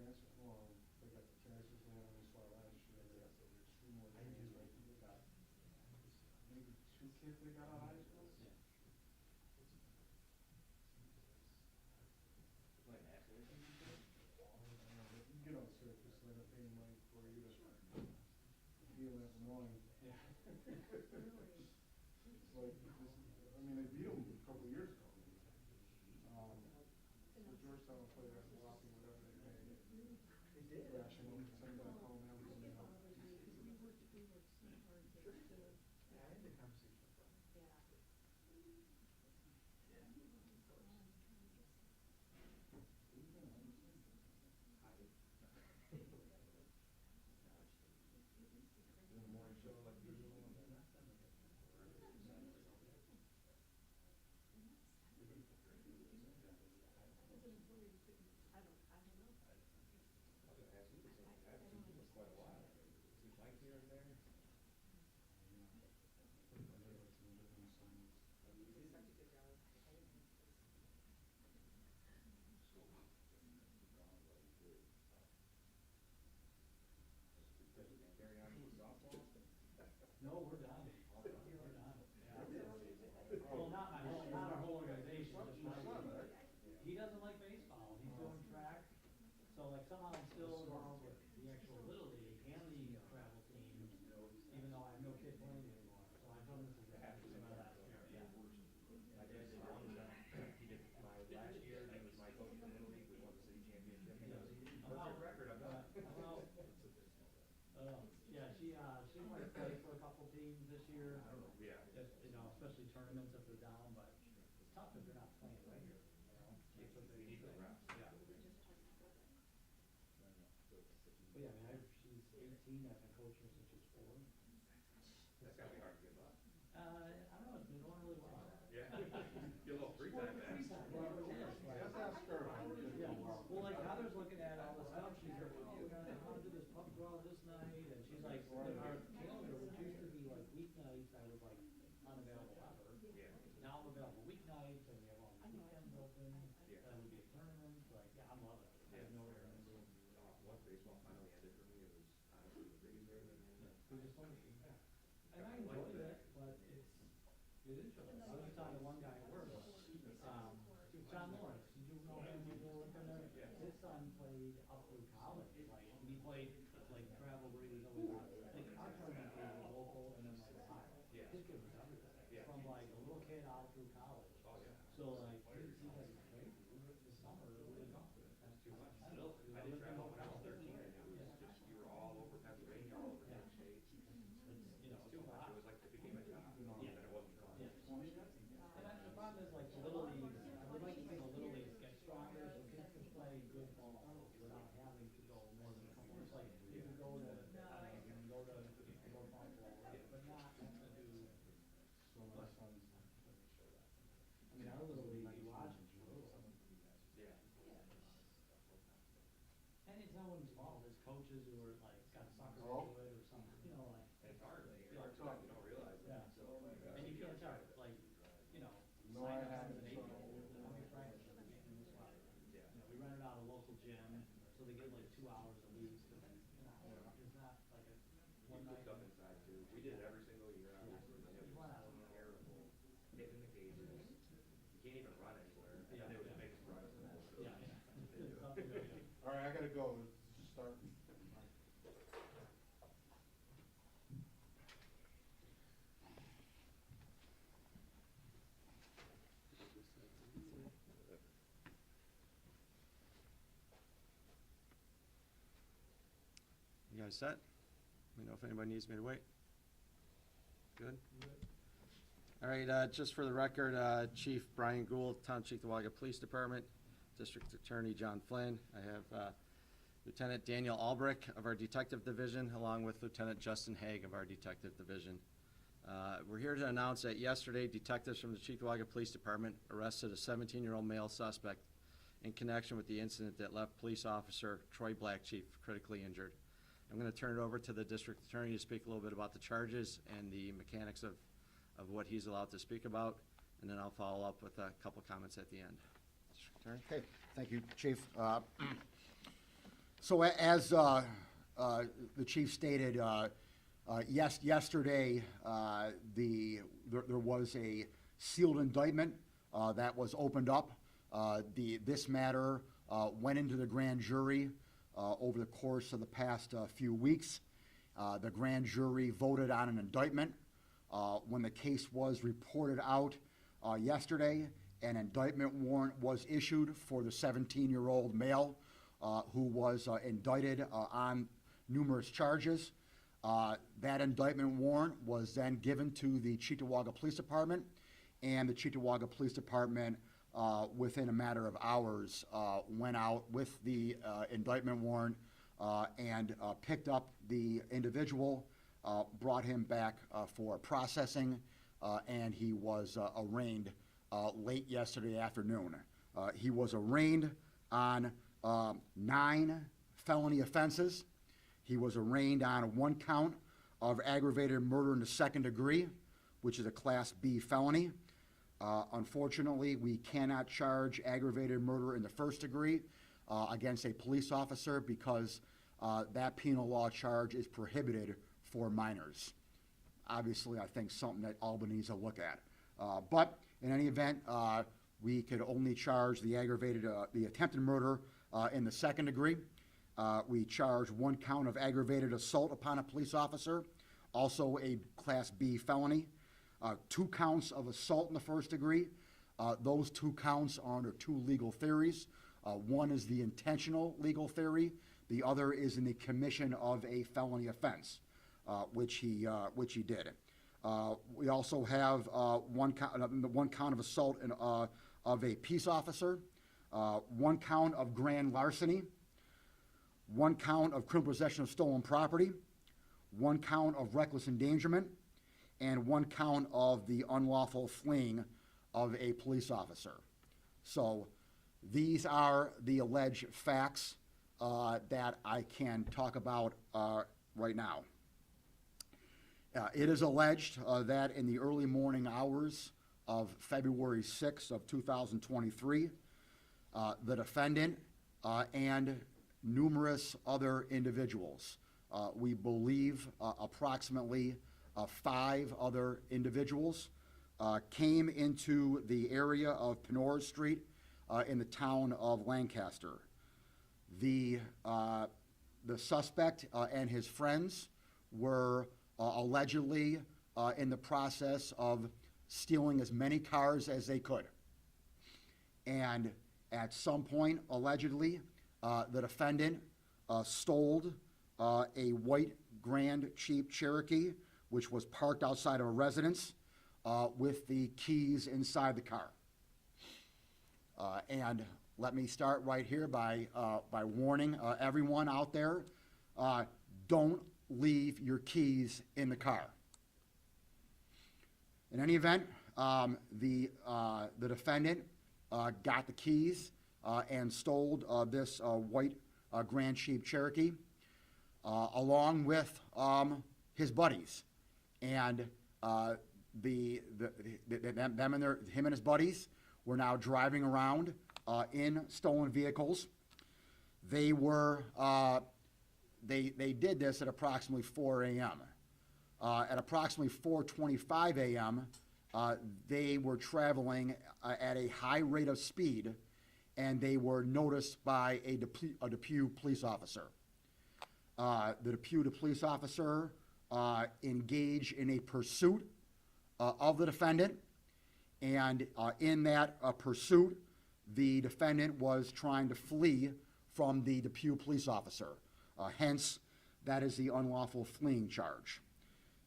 transfer, well, they got the transfers in, and we saw last year, they got two more transfers. They got maybe 2 kids they got out of high school. Yeah. Like an accident? You get on the surface, and they're paying money for you to feel that annoying. Yeah. It's like, this, I mean, they beat them a couple of years ago. The Georgetown player at Milwaukee, whatever they made, They did. crashing them, somebody called me, Sure. Yeah, I had the conversation with them. in the morning show like usual. I was gonna ask you the same. I haven't seen you for quite a while. See Mike here and there. Carry on with softball? No, we're done. We're done. Yeah. Well, not our whole organization, just My son, my, right? he doesn't like baseball, he's doing track. So like somehow I'm still involved with the actual Little League and the travel team, even though I have no kid playing anymore. So I've done this as my last year, yeah. My dad did one, he did my last year, he was my coach in the Little League, we won the city championship. Perfect record, I'm not. Yeah, she might play for a couple teams this year. I don't know, yeah. If, especially tournaments if they're down, but it's tough if they're not playing regularly, That's what You need the reps. Yeah. Well, yeah, I mean, she's 18, I've been coaching her since she was 4. That's gotta be hard to give up. I don't know, it's been going really well. Yeah, get a little free time back. Well, it is, right? Just ask her. Yeah, well, like Heather's looking at all the stuff, she's like, oh, we're gonna do this pub crawl this night, and she's like, in our calendar, which used to be like weeknights, I was like unavailable ever. Yeah. Now I'm available weeknights, and we have all the weekends open, Yeah. that would be a tournament, like, yeah, I'm loving it. I have no errands. Once baseball finally ended for me, it was honestly the biggest thing. We just want to see that. And I enjoyed it, but it is interesting. I was just talking to one guy at work, John Lawrence, did you know him before working there? Yeah. His son played up through college, like, he played, like, travel where he was always on, like, our tournament was local and then like Ohio. Yeah. His kid was everything, Yeah. from like a little kid out through college. Oh, yeah. So like, he was crazy, this summer, it was gone. That's too much. Still, I did travel when I was 13, and it was just, you were all over Pennsylvania, all over the states. It's Too much, it was like, it became a job, and it wasn't fun. Yeah. And the problem is, like, the Little Leagues, I would like to see the Little Leagues get stronger, so kids can play good ball without having to go more than a couple. It's like, you can go to, you can go to, Buffalo, but not to do. So my son's, I mean, our Little League, you watch it, Yeah. and it's not even small, there's coaches who are like, got soccer Oh. into it or something, like. And it's hard, you don't realize it. Yeah, So, and you can't charge, like, No, I sign-ups haven't, as an 8-year-old, so- how many practices are we getting this way? Yeah. We rented out a local gym, so they get like 2 hours a week, so then, it's not like a We one put night. stuff inside too. We did it every single year, obviously, and it was terrible. Hitting the cages, you can't even run anywhere, and then they would just make us run. Yeah. It's something to do. all right, I gotta go, it's starting. You guys set? Let me know if anybody needs me to wait. Good? All right, just for the record, Chief Brian Gould, Town Cheektowaga Police Department, District Attorney John Flynn. I have Lieutenant Daniel Albrecht of our Detective Division, along with Lieutenant Justin Haig of our Detective Division. We're here to announce that yesterday, detectives from the Cheektowaga Police Department arrested a 17-year-old male suspect in connection with the incident that left police officer Troy Blackchief critically injured. I'm going to turn it over to the district attorney to speak a little bit about the charges and the mechanics of what he's allowed to speak about, and then I'll follow up with a couple comments at the end. District attorney? Okay, thank you, Chief. So as the chief stated, yesterday, there was a sealed indictment that was opened up. This matter went into the grand jury over the course of the past few weeks. The grand jury voted on an indictment. When the case was reported out yesterday, an indictment warrant was issued for the 17-year-old male who was indicted on numerous charges. That indictment warrant was then given to the Cheektowaga Police Department, and the Cheektowaga Police Department, within a matter of hours, went out with the indictment warrant and picked up the individual, brought him back for processing, and he was arraigned late yesterday afternoon. He was arraigned on 9 felony offenses. He was arraigned on 1 count of aggravated murder in the 2nd degree, which is a Class B felony. Unfortunately, we cannot charge aggravated murder in the 1st degree against a police officer because that penal law charge is prohibited for minors. Obviously, I think something that Albany needs to look at. But in any event, we could only charge the attempted murder in the 2nd degree. We charge 1 count of aggravated assault upon a police officer, also a Class B felony. 2 counts of assault in the 1st degree. Those 2 counts are under 2 legal theories. One is the intentional legal theory. The other is in the commission of a felony offense, which he did. We also have 1 count of assault of a peace officer, 1 count of grand larceny, 1 count of criminal possession of stolen property, 1 count of reckless endangerment, and 1 count of the unlawful fleeing of a police officer. So these are the alleged facts that I can talk about right now. It is alleged that in the early morning hours of February 6th of 2023, the defendant and numerous other individuals, we believe approximately 5 other individuals, came into the area of Penora Street in the town of Lancaster. The suspect and his friends were allegedly in the process of stealing as many cars as they could. And at some point, allegedly, the defendant stole a white Grand Jeep Cherokee, which was parked outside of a residence with the keys inside the car. And let me start right here by warning everyone out there, don't leave your keys in the car. In any event, the defendant got the keys and stole this white Grand Jeep Cherokee along with his buddies. And him and his buddies were now driving around in stolen vehicles. They were they did this at approximately 4 a.m. At approximately 4:25 a.m., they were traveling at a high rate of speed, and they were noticed by a Depew police officer. The Depew police officer engaged in a pursuit of the defendant, and in that pursuit, the defendant was trying to flee from the Depew police officer. Hence, that is the unlawful fleeing charge.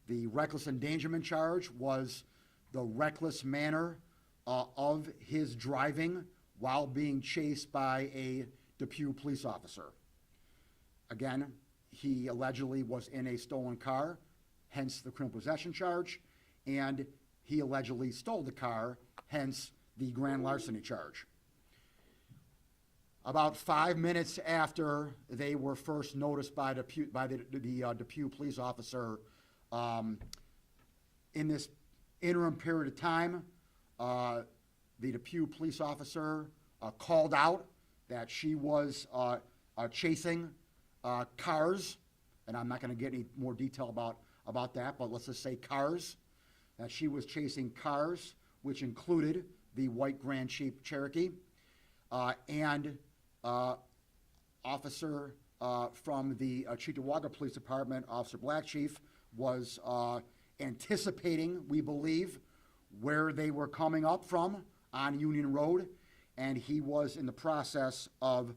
The reckless endangerment charge was the reckless manner of his driving while being chased by a Depew police officer. Again, he allegedly was in a stolen car, hence the criminal possession charge, and he allegedly stole the car, hence the grand larceny charge. About 5 minutes after they were first noticed by the Depew police officer, in this interim period of time, the Depew police officer called out that she was chasing cars, and I'm not going to get any more detail about that, but let's just say cars. She was chasing cars, which included the white Grand Jeep Cherokee, and officer from the Cheektowaga Police Department, Officer Black Chief, was anticipating, we believe, where they were coming up from on Union Road, and he was in the process of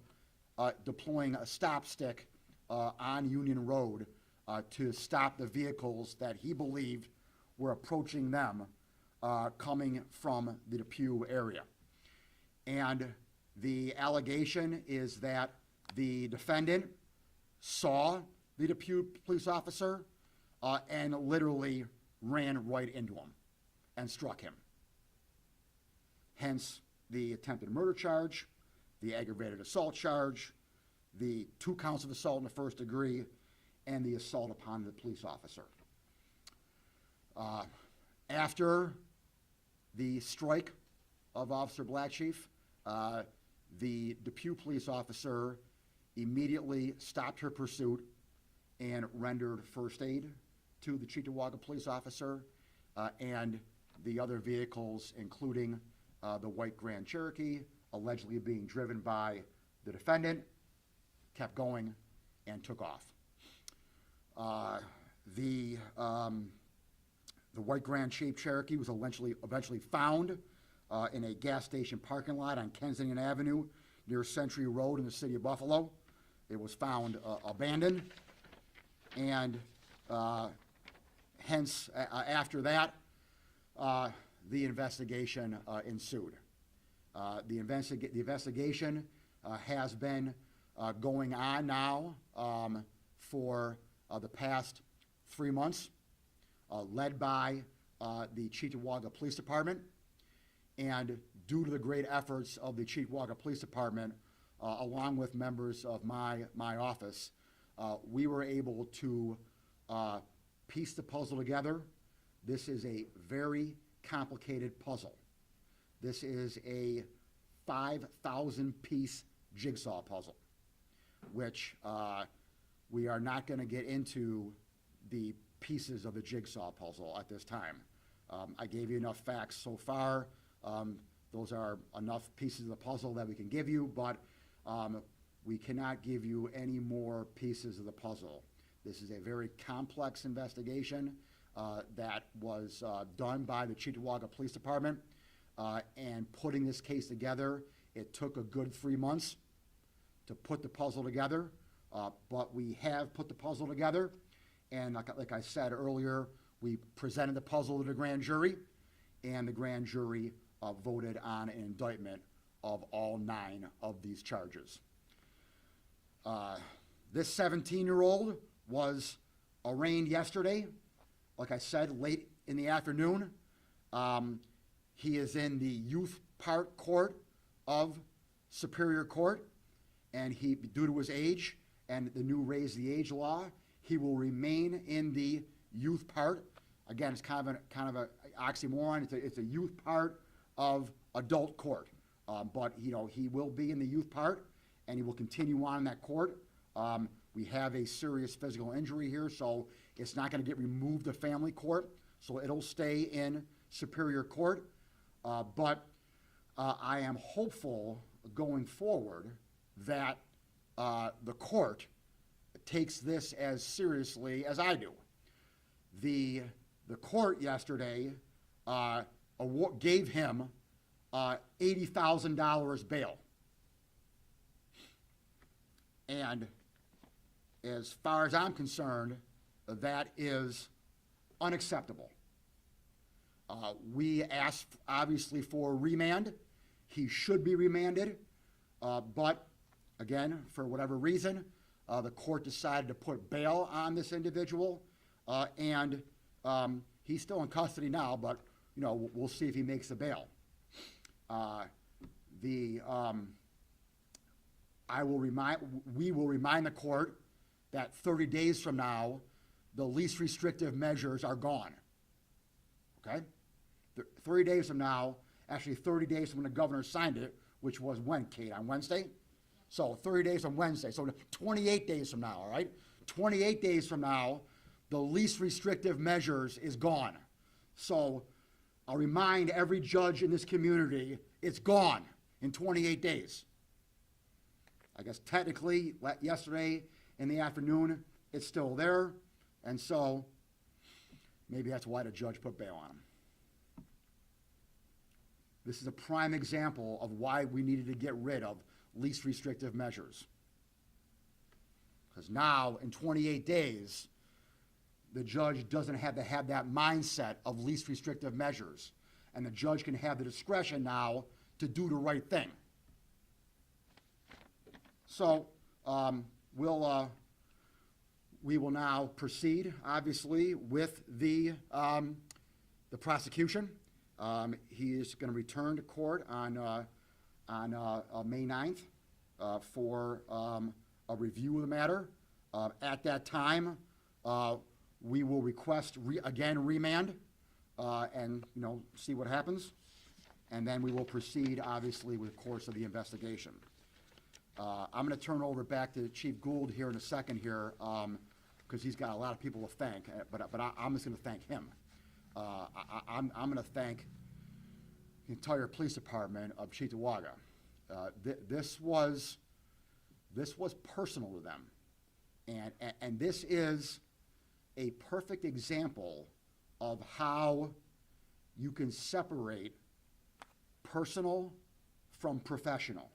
deploying a stop stick on Union Road to stop the vehicles that he believed were approaching them coming from the Depew area. And the allegation is that the defendant saw the Depew police officer and literally ran right into him and struck him. Hence the attempted murder charge, the aggravated assault charge, the 2 counts of assault in the first degree, and the assault upon the police officer. After the strike of Officer Black Chief, the Depew police officer immediately stopped her pursuit and rendered first aid to the Cheektowaga police officer and the other vehicles, including the white Grand Cherokee, allegedly being driven by the defendant, kept going and took off. The white Grand Jeep Cherokee was eventually found in a gas station parking lot on Kensington Avenue near Century Road in the city of Buffalo. It was found abandoned, and hence, after that, the investigation ensued. The investigation has been going on now for the past 3 months, led by the Cheektowaga Police Department. And due to the great efforts of the Cheektowaga Police Department, along with members of my office, we were able to piece the puzzle together. This is a very complicated puzzle. This is a 5,000-piece jigsaw puzzle, which we are not going to get into the pieces of the jigsaw puzzle at this time. I gave you enough facts so far. Those are enough pieces of the puzzle that we can give you, but we cannot give you any more pieces of the puzzle. This is a very complex investigation that was done by the Cheektowaga Police Department, and putting this case together, it took a good 3 months to put the puzzle together, but we have put the puzzle together, and like I said earlier, we presented the puzzle to the grand jury, and the grand jury voted on an indictment of all 9 of these charges. This 17-year-old was arraigned yesterday, like I said, late in the afternoon. He is in the youth part court of Superior Court, and he, due to his age and the new raise the age law, he will remain in the youth part. Again, it's kind of a oxymoron. It's a youth part of adult court, but he will be in the youth part, and he will continue on in that court. We have a serious physical injury here, so it's not going to get removed to family court, so it'll stay in Superior Court. But I am hopeful going forward that the court takes this as seriously as I do. The court yesterday gave him $80,000 bail. And as far as I'm concerned, that is unacceptable. We asked, obviously, for remand. He should be remanded, but again, for whatever reason, the court decided to put bail on this individual, and he's still in custody now, but we'll see if he makes the bail. We will remind the court that 30 days from now, the least restrictive measures are gone. Okay? 30 days from now, actually 30 days from when the governor signed it, which was when, Kate, on Wednesday? So 30 days from Wednesday, so 28 days from now, all right? 28 days from now, the least restrictive measures is gone. So I'll remind every judge in this community, it's gone in 28 days. I guess technically, yesterday in the afternoon, it's still there, and so maybe that's why the judge put bail on him. This is a prime example of why we needed to get rid of least restrictive measures. Because now, in 28 days, the judge doesn't have to have that mindset of least restrictive measures. And the judge can have the discretion now to do the right thing. So, we will now proceed, obviously, with the prosecution. He is going to return to court on May 9th for a review of the matter. At that time, we will request remand and see what happens, and then we will proceed obviously with the course of the investigation. I'm going to turn over back to Chief Gould here in a second here because he's got a lot of people to thank, but I'm just going to thank him. I'm going to thank the entire police department of Cheektowaga. This was personal to them, and this is a perfect example of how you can separate personal from professional.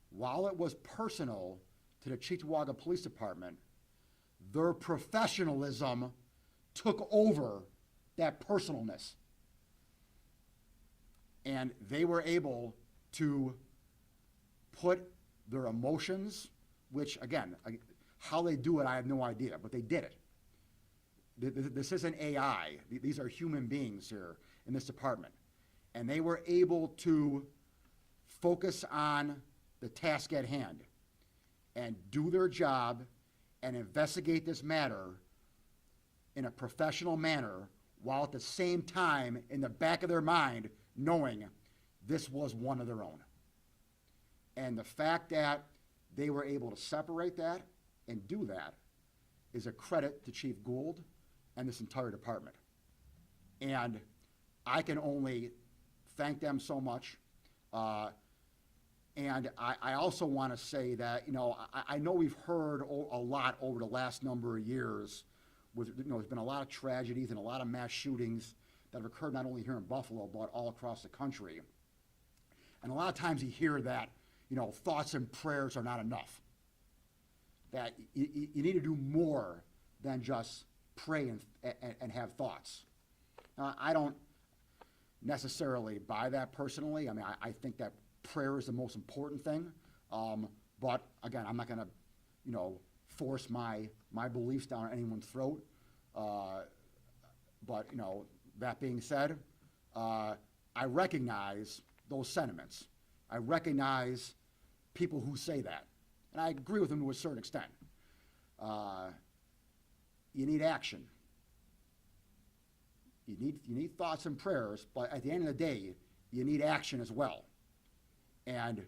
While it was personal to the Cheektowaga Police Department, their professionalism took over that personalness. And they were able to put their emotions, which again, how they do it, I have no idea, but they did it. This isn't AI. These are human beings here in this department. And they were able to focus on the task at hand and do their job and investigate this matter in a professional manner, while at the same time in the back of their mind knowing this was one of their own. And the fact that they were able to separate that and do that is a credit to Chief Gould and this entire department. And I can only thank them so much. And I also want to say that, I know we've heard a lot over the last number of years. There's been a lot of tragedies and a lot of mass shootings that have occurred not only here in Buffalo, but all across the country. And a lot of times you hear that, thoughts and prayers are not enough. That you need to do more than just pray and have thoughts. Now, I don't necessarily buy that personally. I mean, I think that prayer is the most important thing. But again, I'm not going to, force my beliefs down anyone's throat. But, that being said, I recognize those sentiments. I recognize people who say that. And I agree with them to a certain extent. You need action. You need thoughts and prayers, but at the end of the day, you need action as well. And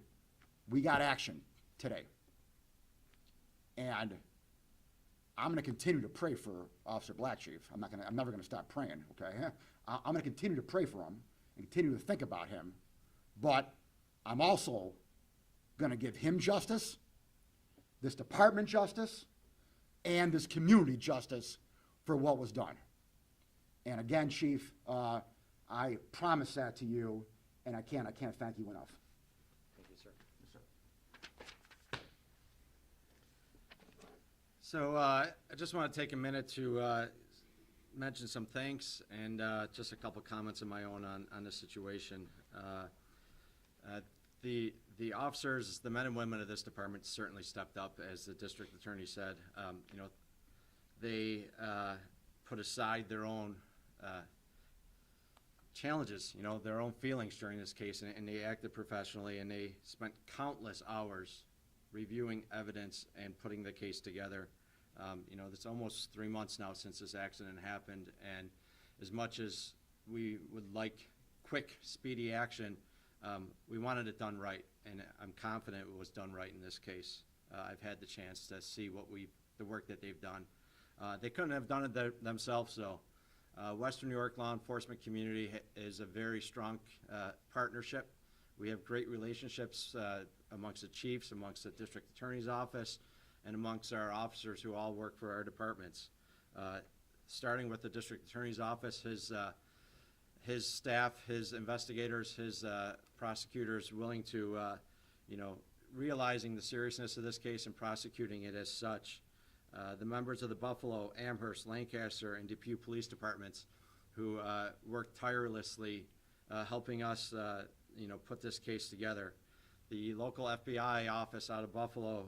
we got action today. And I'm going to continue to pray for Officer Blackchief. I'm never going to stop praying, okay? I'm going to continue to pray for him and continue to think about him. But I'm also going to give him justice, this department justice, and this community justice for what was done. And again, Chief, I promise that to you, and I can't thank you enough. Thank you, sir. Yes, sir. So I just want to take a minute to mention some thanks and just a couple comments of my own on this situation. The officers, the men and women of this department certainly stepped up, as the district attorney said. They put aside their own challenges, their own feelings during this case, and they acted professionally, and they spent countless hours reviewing evidence and putting the case together. It's almost 3 months now since this accident happened, and as much as we would like quick, speedy action, we wanted it done right, and I'm confident it was done right in this case. I've had the chance to see the work that they've done. They couldn't have done it themselves, though. Western New York law enforcement community is a very strong partnership. We have great relationships amongst the chiefs, amongst the district attorney's office, and amongst our officers who all work for our departments. Starting with the district attorney's office, his staff, his investigators, his prosecutors willing to, realizing the seriousness of this case and prosecuting it as such. The members of the Buffalo, Amherst, Lancaster, and Depew police departments who worked tirelessly helping us, put this case together. The local FBI office out of Buffalo,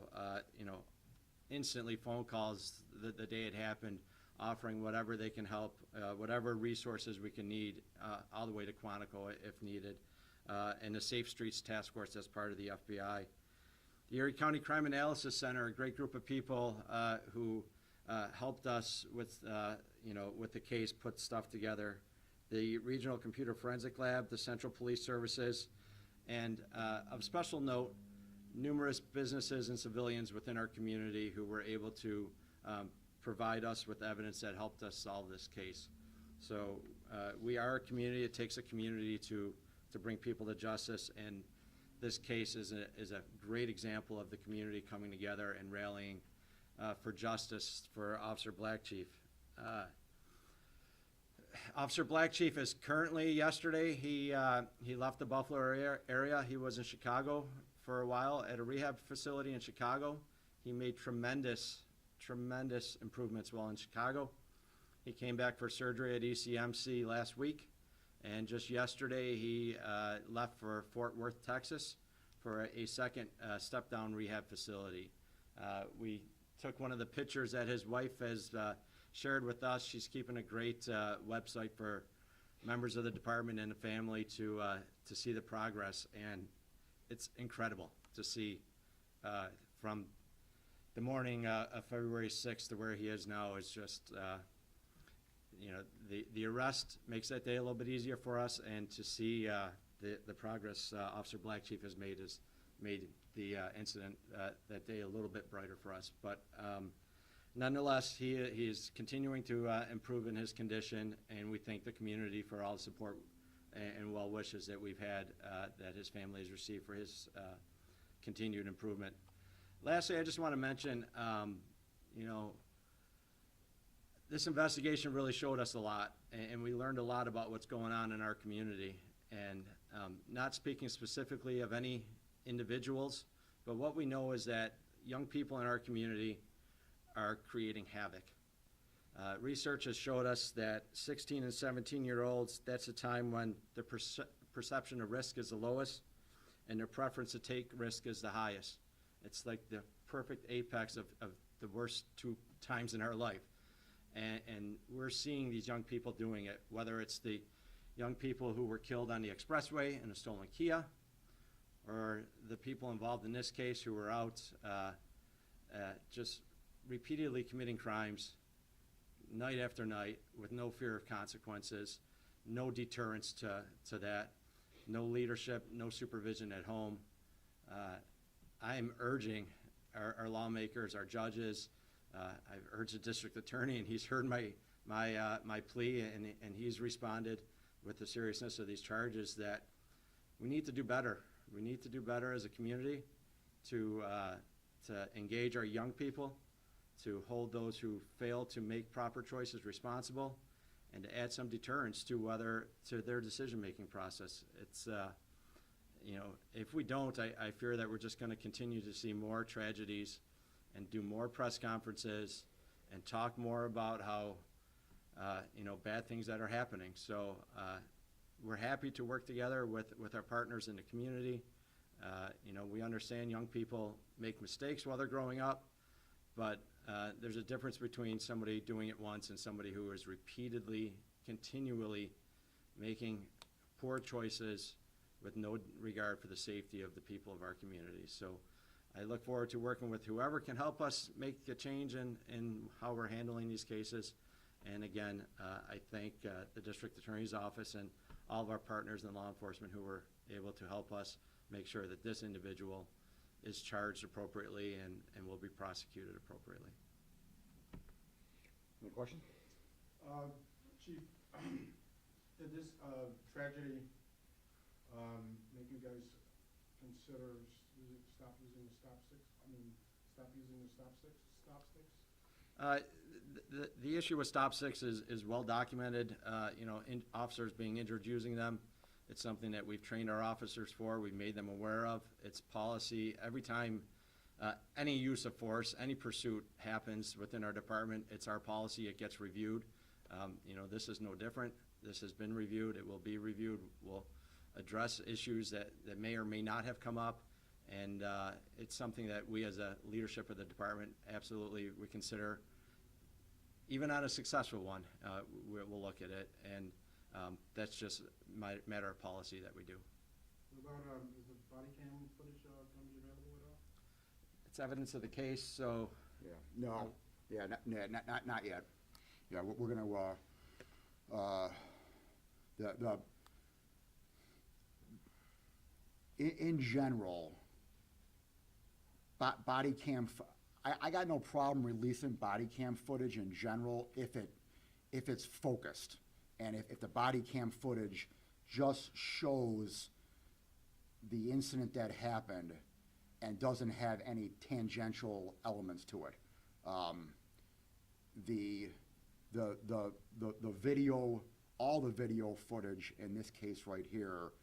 instantly phone calls the day it happened, offering whatever they can help, whatever resources we can need, all the way to Quantico if needed, and the Safe Streets Task Force as part of the FBI. The Erie County Crime Analysis Center, a great group of people who helped us with the case, put stuff together. The Regional Computer Forensic Lab, the Central Police Services, and of special note, numerous businesses and civilians within our community who were able to provide us with evidence that helped us solve this case. So we are a community. It takes a community to bring people to justice, and this case is a great example of the community coming together and rallying for justice for Officer Black Chief. Officer Black Chief is currently, yesterday, he left the Buffalo area. He was in Chicago for a while at a rehab facility in Chicago. He made tremendous improvements while in Chicago. He came back for surgery at ECMC last week, and just yesterday he left for Fort Worth, Texas for a second step-down rehab facility. We took one of the pictures that his wife has shared with us. She's keeping a great website for members of the department and the family to see the progress, and it's incredible to see from the morning of February 6th to where he is now. Is just, the arrest makes that day a little bit easier for us, and to see the progress Officer Black Chief has made the incident that day a little bit brighter for us. But nonetheless, he is continuing to improve in his condition, and we thank the community for all the support and well wishes that we've had that his family has received for his continued improvement. Lastly, I just want to mention, this investigation really showed us a lot, and we learned a lot about what's going on in our community. And not speaking specifically of any individuals, but what we know is that young people in our community are creating havoc. Research has showed us that 16 and 17-year-olds, that's a time when the perception of risk is the lowest and their preference to take risk is the highest. It's like the perfect apex of the worst two times in our life. And we're seeing these young people doing it, whether it's the young people who were killed on the expressway in a stolen Kia, or the people involved in this case who were out just repeatedly committing crimes night after night with no fear of consequences, no deterrence to that, no leadership, no supervision at home. I am urging our lawmakers, our judges, I've urged the district attorney, and he's heard my plea, and he's responded with the seriousness of these charges, that we need to do better. We need to do better as a community to engage our young people, to hold those who fail to make proper choices responsible, and to add some deterrence to their decision-making process. It's if we don't, I fear that we're just going to continue to see more tragedies and do more press conferences and talk more about how bad things that are happening. So we're happy to work together with our partners in the community. We understand young people make mistakes while they're growing up, but there's a difference between somebody doing it once and somebody who is repeatedly, continually making poor choices with no regard for the safety of the people of our community. So I look forward to working with whoever can help us make a change in how we're handling these cases. And again, I thank the district attorney's office and all of our partners in law enforcement who were able to help us make sure that this individual is charged appropriately and will be prosecuted appropriately. Any question? Chief, did this tragedy make you guys consider stop using the stop sticks? The issue with stop sticks is well documented. Officers being injured using them. It's something that we've trained our officers for. We've made them aware of. It's policy. Every time any use of force, any pursuit happens within our department, it's our policy. It gets reviewed. This is no different. This has been reviewed. It will be reviewed. We'll address issues that may or may not have come up. And it's something that we as a leadership of the department absolutely we consider. Even on a successful one, we'll look at it. And that's just my matter of policy that we do. What about, is the body cam footage going to be available at all? It's evidence of the case, so. Yeah, no, yeah, not yet. Yeah, we're gonna, in general, body cam, I got no problem releasing body cam footage in general if it's focused. And if the body cam footage just shows the incident that happened and doesn't have any tangential elements to it. The video, all the video footage in this case right here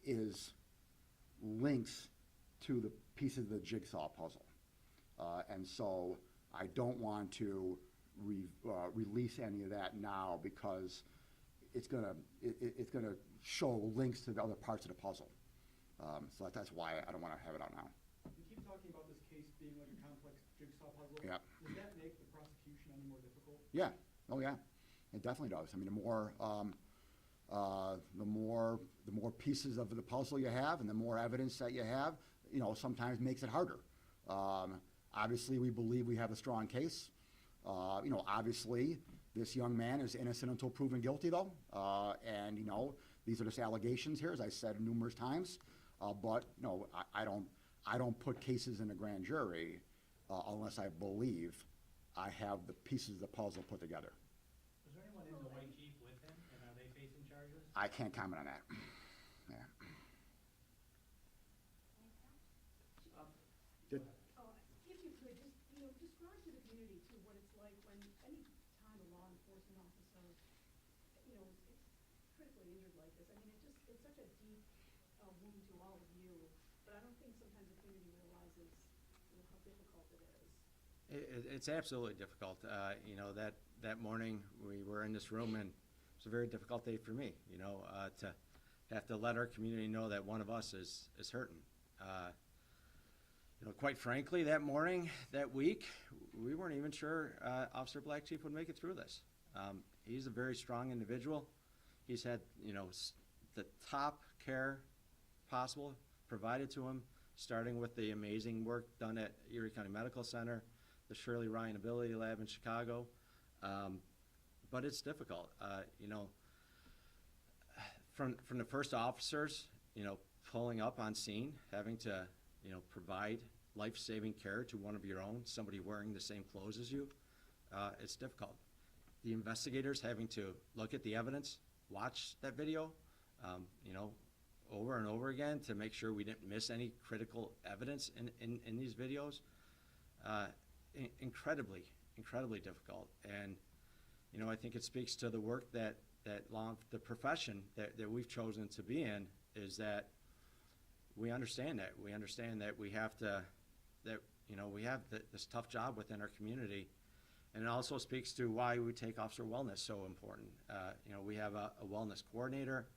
is links to the pieces of the jigsaw puzzle. And so I don't want to release any of that now because it's gonna show links to the other parts of the puzzle. So that's why I don't want to have it out now. You keep talking about this case being like a complex jigsaw puzzle. Yeah. Does that make the prosecution any more difficult? Yeah. Oh yeah. It definitely does. I mean, the more pieces of the puzzle you have, and the more evidence that you have, sometimes makes it harder. Obviously, we believe we have a strong case. Obviously, this young man is innocent until proven guilty, though. And these are just allegations here, as I said numerous times. But no, I don't put cases in a grand jury unless I believe I have the pieces of the puzzle put together. Was there anyone in the white Jeep with him, and are they facing charges? I can't comment on that. Yeah. Did- If you could, just, describe to the community too what it's like when any time a law enforcement officer, is critically injured like this. I mean, it's such a deep wound to all of you, but I don't think sometimes the community realizes, how difficult it is. It's absolutely difficult. That morning we were in this room, and it was a very difficult day for me, to have to let our community know that one of us is hurting. Quite frankly, that morning, that week, we weren't even sure Officer Black Chief would make it through this. He's a very strong individual. He's had, the top care possible provided to him, starting with the amazing work done at Erie County Medical Center, the Shirley Ryan Ability Lab in Chicago. But it's difficult. From the first officers, pulling up on scene, having to, provide life-saving care to one of your own, somebody wearing the same clothes as you, it's difficult. The investigators having to look at the evidence, watch that video, over and over again to make sure we didn't miss any critical evidence in these videos, incredibly difficult. And, I think it speaks to the work that the profession that we've chosen to be in, is that we understand that. We understand that we have to, we have this tough job within our community. And it also speaks to why we take officer wellness so important. We have a wellness coordinator,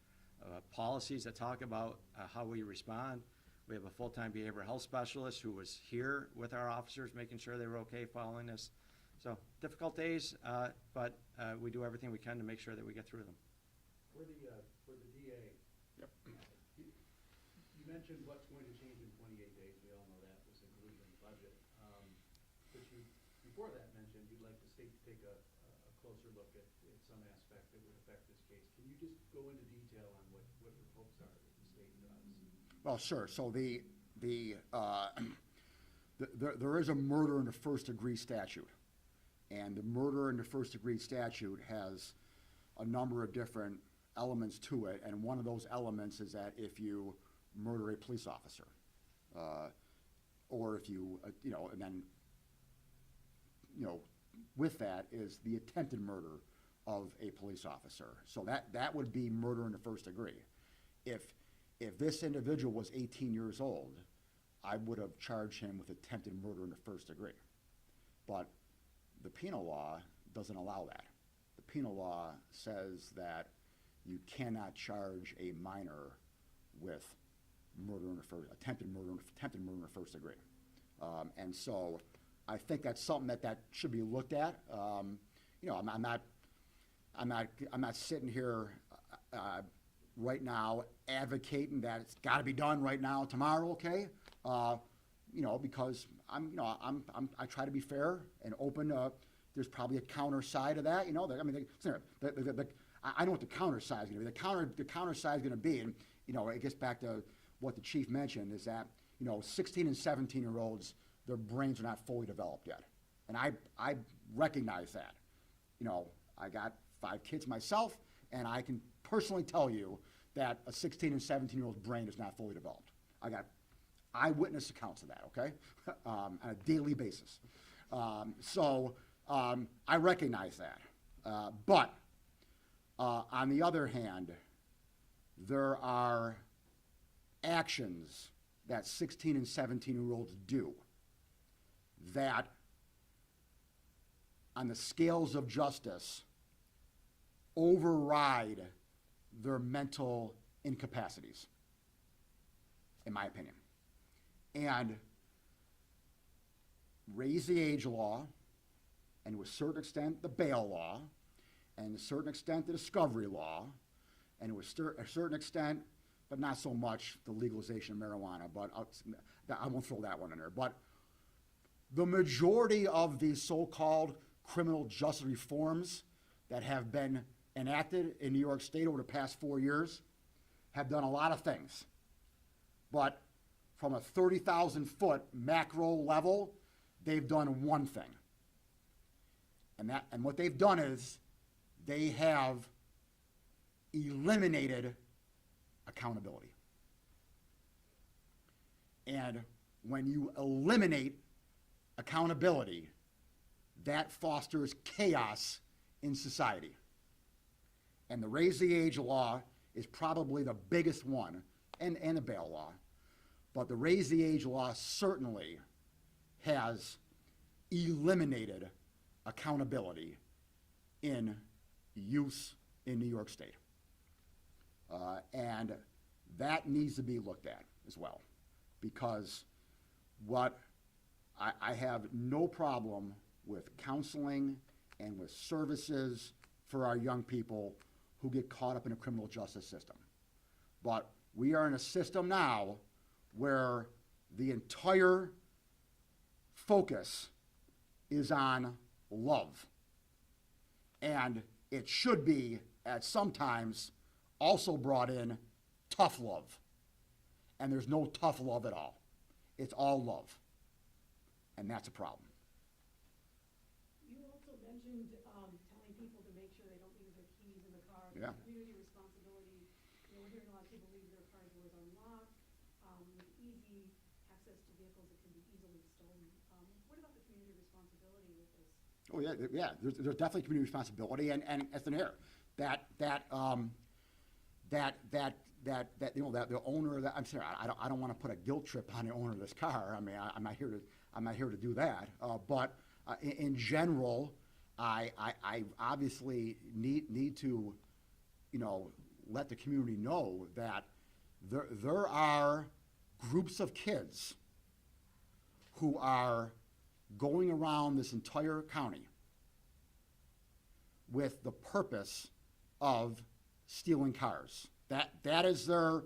policies that talk about how we respond. We have a full-time behavioral health specialist who was here with our officers, making sure they were okay following this. So difficult days, but we do everything we can to make sure that we get through them. For the DA. Yep. You mentioned what's going to change in 28 days. We all know that was included in the budget. But you, before that, mentioned you'd like the state to take a closer look at some aspect that would affect this case. Can you just go into detail on what your hopes are that the state does? Well, sure. So there is a murder in the first degree statute. And the murder in the first degree statute has a number of different elements to it. And one of those elements is that if you murder a police officer, or if you, and then, with that is the attempted murder of a police officer. So that would be murder in the first degree. If this individual was 18 years old, I would have charged him with attempted murder in the first degree. But the penal law doesn't allow that. The penal law says that you cannot charge a minor with attempted murder in the first degree. And so I think that's something that should be looked at. I'm not sitting here right now advocating that it's got to be done right now, tomorrow, okay? Because I try to be fair and open. There's probably a counter side of that, I know what the counter side is going to be. The counter side is going to be, and it gets back to what the chief mentioned, is that 16 and 17-year-olds, their brains are not fully developed yet, and I recognize that. I got 5 kids myself, and I can personally tell you that a 16 and 17-year-old's brain is not fully developed. I got eyewitness accounts of that, okay, on a daily basis. So I recognize that. But on the other hand, there are actions that 16 and 17-year-olds do that, on the scales of justice, override their mental incapacities, in my opinion. And raise the age law, and to a certain extent the bail law, and to a certain extent the discovery law, and to a certain extent, but not so much, the legalization of marijuana, but I won't throw that one in there. But the majority of these so-called criminal justice reforms that have been enacted in New York State over the past 4 years have done a lot of things. But from a 30,000-foot macro level, they've done one thing. And what they've done is they have eliminated accountability. And when you eliminate accountability, that fosters chaos in society. And the raise the age law is probably the biggest one, and the bail law. But the raise the age law certainly has eliminated accountability in use in New York State. And that needs to be looked at as well, because what I have no problem with counseling and with services for our young people who get caught up in a criminal justice system. But we are in a system now where the entire focus is on love. And it should be, at some times, also brought in tough love. And there's no tough love at all. It's all love. And that's a problem. You also mentioned telling people to make sure they don't leave their keys in the car. Yeah. Community responsibility. We're hearing a lot of people leave their car doors unlocked. With easy access to vehicles that can be easily stolen. What about the community responsibility with this? Oh yeah. There's definitely community responsibility, and as an air, that the owner of that. I'm sorry, I don't want to put a guilt trip on the owner of this car. I mean, I'm not here to do that. But in general, I obviously need to, let the community know that there are groups of kids who are going around this entire county with the purpose of stealing cars. That is their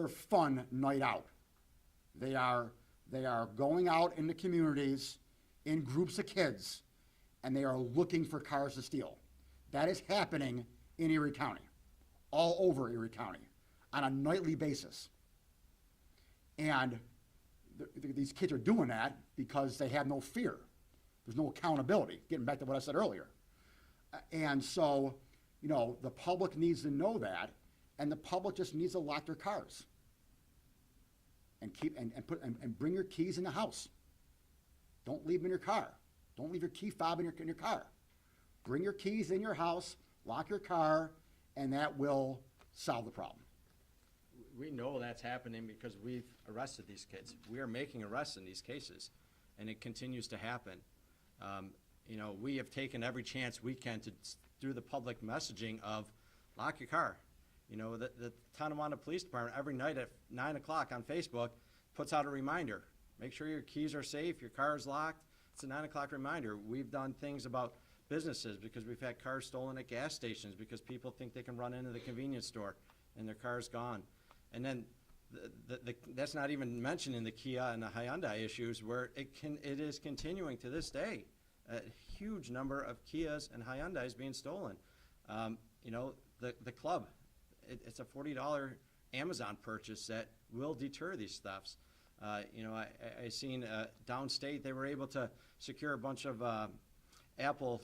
fun night out. They are going out in the communities in groups of kids, and they are looking for cars to steal. That is happening in Erie County, all over Erie County, on a nightly basis. And these kids are doing that because they have no fear. There's no accountability, getting back to what I said earlier. And so, you know, the public needs to know that, and the public just needs to lock their cars. And bring your keys in the house. Don't leave them in your car. Don't leave your key fob in your car. Bring your keys in your house, lock your car, and that will solve the problem. We know that's happening because we've arrested these kids. We are making arrests in these cases, and it continues to happen. You know, we have taken every chance we can to do the public messaging of lock your car. You know, the Tonawanda Police Department every night at 9 o'clock on Facebook puts out a reminder. Make sure your keys are safe, your car is locked. It's a 9 o'clock reminder. We've done things about businesses because we've had cars stolen at gas stations because people think they can run into the convenience store and their car's gone. And then that's not even mentioning the Kia and the Hyundai issues where it is continuing to this day. A huge number of Kias and Hyundais being stolen. You know, the club, it's a $40 Amazon purchase that will deter these thefts. You know, I seen downstate, they were able to secure a bunch of Apple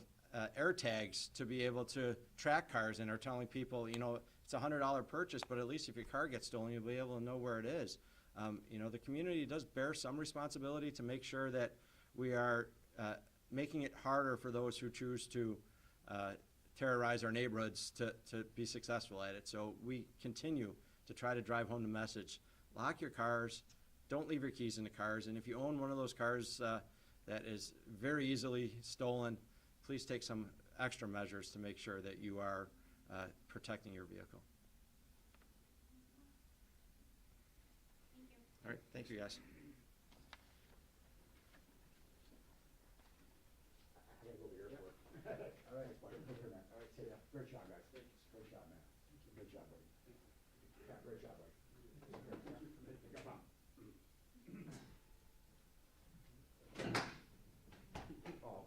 AirTags to be able to track cars, and are telling people, you know, it's a $100 purchase, but at least if your car gets stolen, you'll be able to know where it is. You know, the community does bear some responsibility to make sure that we are making it harder for those who choose to terrorize our neighborhoods to be successful at it. So we continue to try to drive home the message. Lock your cars. Don't leave your keys in the cars. And if you own one of those cars that is very easily stolen, please take some extra measures to make sure that you are protecting your vehicle. Thank you. All right, thank you, guys. I gotta go to the airport. All right, take care, man. All right, see ya. Great job, guys. Great job, man. Great job, buddy. Yeah, great job, buddy. Come on. Oh.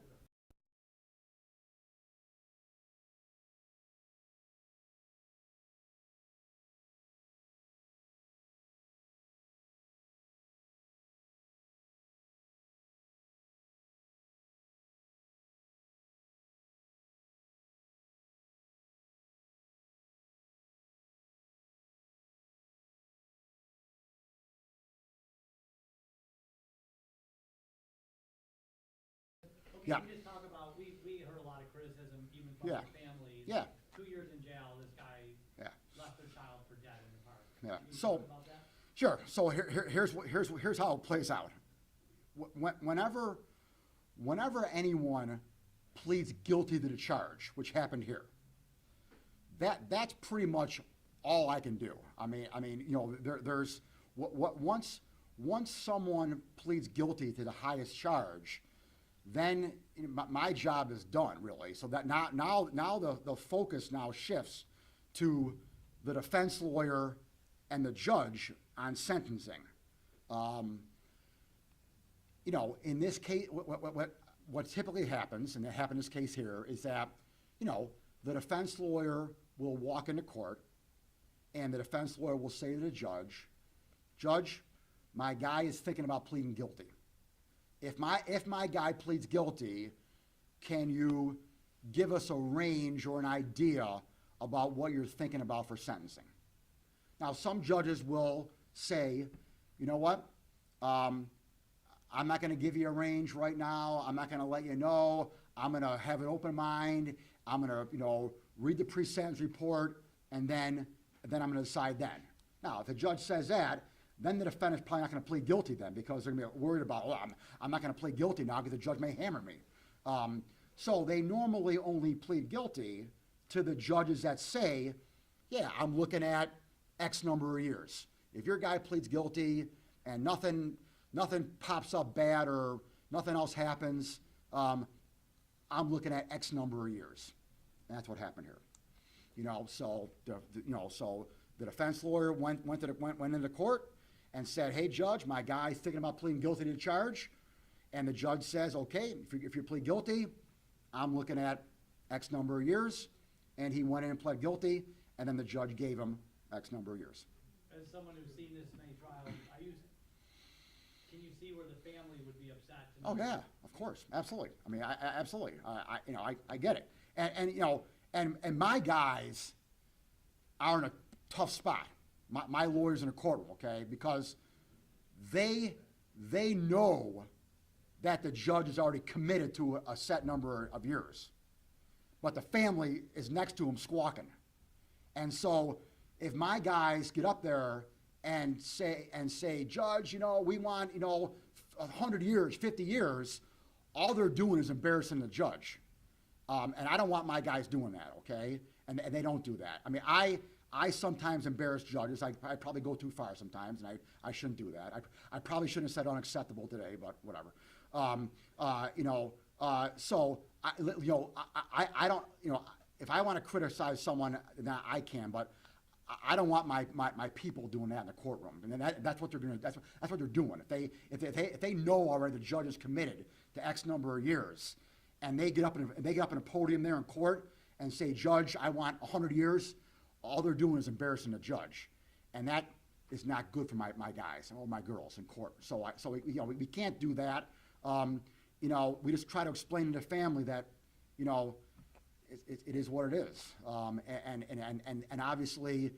Okay, Yeah. we just talk about, we heard a lot of criticism even from Yeah. the families. Yeah. 2 years in jail, this guy Yeah. left their child for dead in the park. Yeah. Can you So- talk about that? Sure. So here's how it plays out. Whenever anyone pleads guilty to the charge, which happened here, that's pretty much all I can do. I mean, you know, there's once someone pleads guilty to the highest charge, then my job is done, really. So that now the focus now shifts to the defense lawyer and the judge on sentencing. You know, in this case, what typically happens, and that happened in this case here, is that, you know, the defense lawyer will walk into court, and the defense lawyer will say to the judge, "Judge, my guy is thinking about pleading guilty. If my guy pleads guilty, can you give us a range or an idea about what you're thinking about for sentencing?" Now, some judges will say, "You know what? I'm not going to give you a range right now. I'm not going to let you know. I'm going to have an open mind. I'm going to, you know, read the pre-sentence report, and then I'm going to decide then." Now, if the judge says that, then the defendant's probably not going to plead guilty then, because they're going to be worried about, "Oh, I'm not going to plead guilty now because the judge may hammer me." So they normally only plead guilty to the judges that say, "Yeah, I'm looking at X number of years." If your guy pleads guilty and nothing pops up bad or nothing else happens, I'm looking at X number of years. And that's what happened here. You know, so the defense lawyer went into court and said, "Hey, judge, my guy's thinking about pleading guilty to the charge." And the judge says, "Okay, if you plead guilty, I'm looking at X number of years, and he went in and pled guilty, and then the judge gave him X number of years. As someone who's seen this many trials, can you see where the family would be upset? to Oh, know yeah, that- of course, absolutely. I mean, absolutely. I get it. And you know, and my guys are in a tough spot. My lawyers in the courtroom, okay, because they know that the judge is already committed to a set number of years, but the family is next to him squawking. And so if my guys get up there and say, Judge, you know, we want, you know, 100 years, 50 years, all they're doing is embarrassing the judge. And I don't want my guys doing that, okay? And they don't do that. I mean, I sometimes embarrass judges. I probably go too far sometimes, and I shouldn't do that. I probably shouldn't have said unacceptable today, but whatever. So I don't, you know, if I want to criticize someone, then I can, but I don't want my people doing that in the courtroom. And that's what they're going to. That's what they're doing. If they know already the judge is committed to X number of years, and they get up in a podium there in court and say, Judge, I want 100 years, all they're doing is embarrassing the judge, and that is not good for my guys or my girls in court. So we can't do that. We just try to explain to the family that, you know, it is what it is. And obviously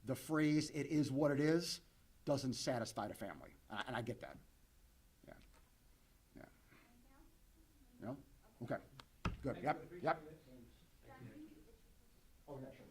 the phrase, it is what it is, doesn't satisfy the family. And I get that. Yeah. Yeah. You know? Okay. Good. Yep. Appreciate Yep. it. Oh, yeah, sure.